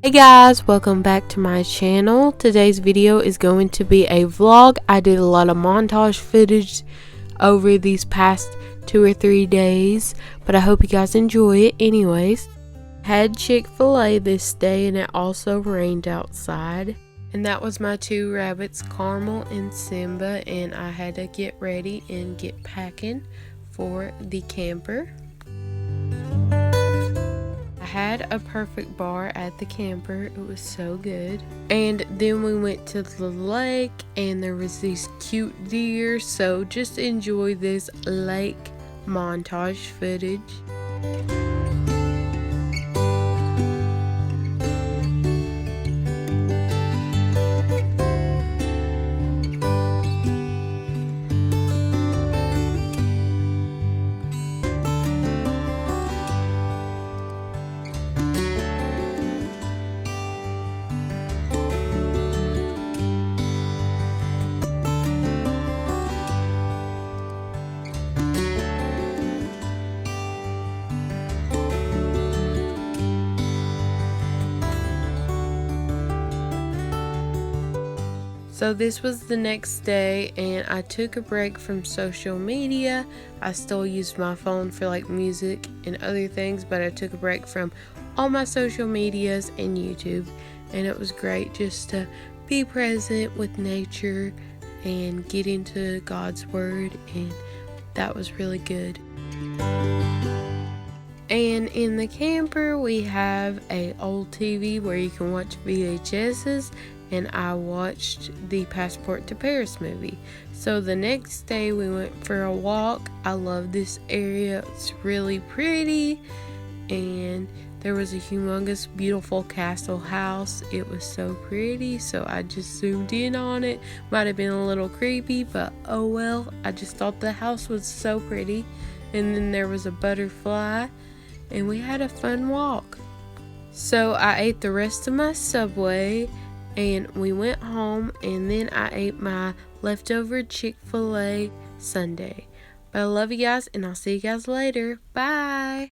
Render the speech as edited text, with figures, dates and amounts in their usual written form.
Hey guys, welcome back to my channel. Today's video is going to be a vlog. I did a lot of montage footage over these past 2 or 3 days, but I hope you guys enjoy it anyways. Had Chick-fil-A this day and it also rained outside. And that was my 2 rabbits, Caramel and Simba, and I had to get ready and get packing for the camper. Had a perfect bar at the camper. It was so good. And then we went to the lake and there was these cute deer, so just enjoy this lake montage footage. So this was the next day and I took a break from social media. I still used my phone for like music and other things, but I took a break from all my social medias and YouTube, and it was great just to be present with nature and get into God's word, and that was really good. And in the camper we have a old TV where you can watch VHSs, and I watched the Passport to Paris movie. So the next day we went for a walk. I love this area. It's really pretty, and there was a humongous beautiful castle house. It was so pretty, so I just zoomed in on it. Might have been a little creepy, but oh well. I just thought the house was so pretty. And then there was a butterfly, and we had a fun walk. So I ate the rest of my Subway and we went home, and then I ate my leftover Chick-fil-A sundae. But I love you guys, and I'll see you guys later. Bye!